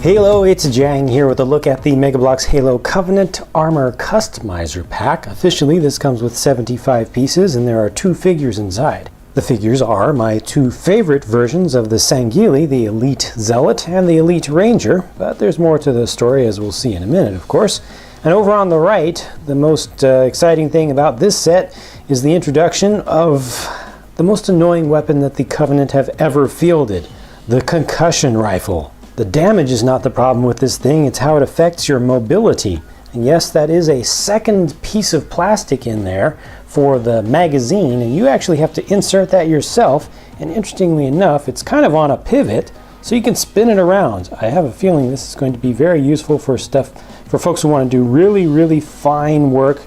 Halo, it's Jang here with a look at the Mega Bloks Halo Covenant Armor Customizer Pack. Officially, this comes with 75 pieces and there are 2 figures inside. The figures are my 2 favorite versions of the Sangheili, the Elite Zealot and the Elite Ranger, but there's more to the story, as we'll see in a minute, of course. And over on the right, the most exciting thing about this set is the introduction of the most annoying weapon that the Covenant have ever fielded, the concussion rifle. The damage is not the problem with this thing, it's how it affects your mobility. And yes, that is a second piece of plastic in there for the magazine, and you actually have to insert that yourself. And interestingly enough, it's kind of on a pivot, so you can spin it around. I have a feeling this is going to be very useful for folks who want to do really fine work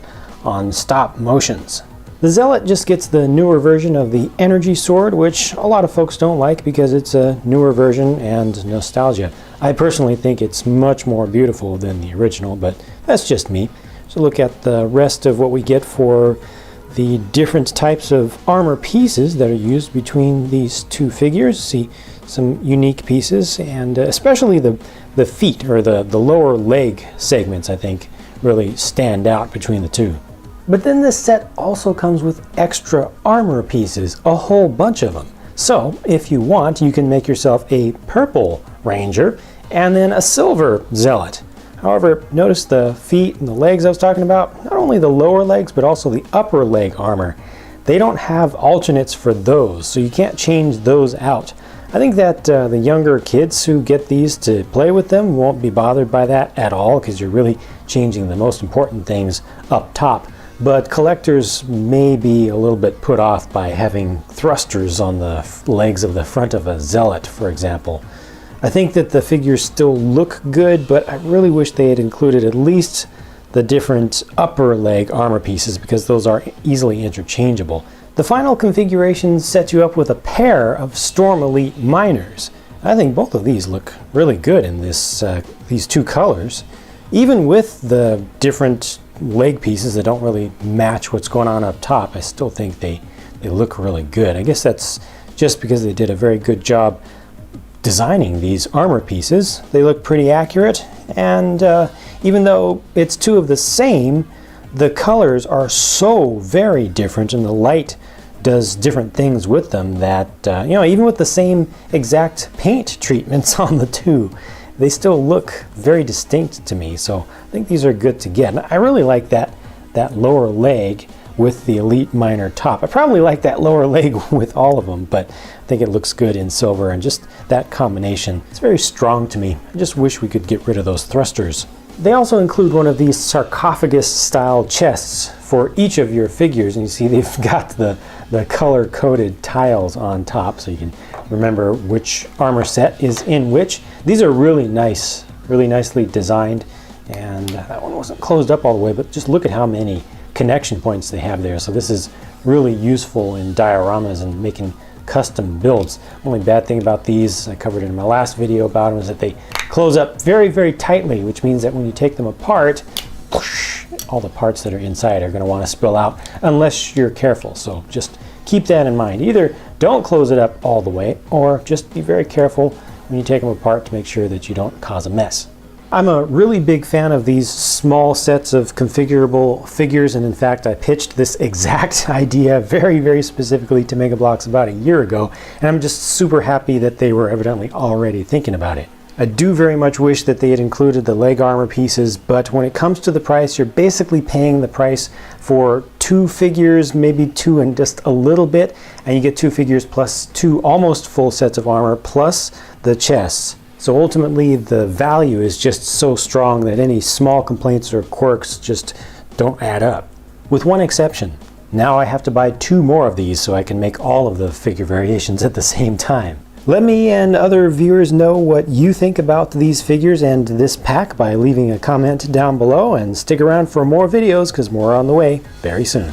on stop motions. The Zealot just gets the newer version of the energy sword, which a lot of folks don't like because it's a newer version and nostalgia. I personally think it's much more beautiful than the original, but that's just me. So look at the rest of what we get for the different types of armor pieces that are used between these 2 figures. See some unique pieces, and especially the feet, or the lower leg segments, I think really stand out between the 2. But then this set also comes with extra armor pieces, a whole bunch of them. So if you want, you can make yourself a purple Ranger and then a silver Zealot. However, notice the feet and the legs I was talking about, not only the lower legs but also the upper leg armor. They don't have alternates for those, so you can't change those out. I think that the younger kids who get these to play with them won't be bothered by that at all, because you're really changing the most important things up top. But collectors may be a little bit put off by having thrusters on the legs of the front of a Zealot, for example. I think that the figures still look good, but I really wish they had included at least the different upper leg armor pieces, because those are easily interchangeable. The final configuration sets you up with a pair of Storm Elite Miners. I think both of these look really good in these 2 colors. Even with the different leg pieces that don't really match what's going on up top, I still think they look really good. I guess that's just because they did a very good job designing these armor pieces. They look pretty accurate, and even though it's 2 of the same, the colors are so very different and the light does different things with them that, even with the same exact paint treatments on the 2, they still look very distinct to me. So I think these are good to get. And I really like that lower leg with the Elite Miner top. I probably like that lower leg with all of them, but I think it looks good in silver, and just that combination, it's very strong to me. I just wish we could get rid of those thrusters. They also include one of these sarcophagus-style chests for each of your figures, and you see they've got the color-coded tiles on top, so you can remember which armor set is in which. These are really nice, really nicely designed, and that one wasn't closed up all the way, but just look at how many connection points they have there. So this is really useful in dioramas and making custom builds. Only bad thing about these, I covered in my last video about them, is that they close up very tightly, which means that when you take them apart, all the parts that are inside are going to want to spill out unless you're careful. So just keep that in mind. Either don't close it up all the way, or just be very careful when you take them apart to make sure that you don't cause a mess. I'm a really big fan of these small sets of configurable figures, and in fact I pitched this exact idea very specifically to Mega Bloks about a year ago, and I'm just super happy that they were evidently already thinking about it. I do very much wish that they had included the leg armor pieces, but when it comes to the price, you're basically paying the price for 2 figures, maybe 2 and just a little bit, and you get 2 figures plus 2 almost full sets of armor plus the chests. So ultimately the value is just so strong that any small complaints or quirks just don't add up. With one exception. Now I have to buy 2 more of these so I can make all of the figure variations at the same time. Let me and other viewers know what you think about these figures and this pack by leaving a comment down below, and stick around for more videos because more are on the way very soon.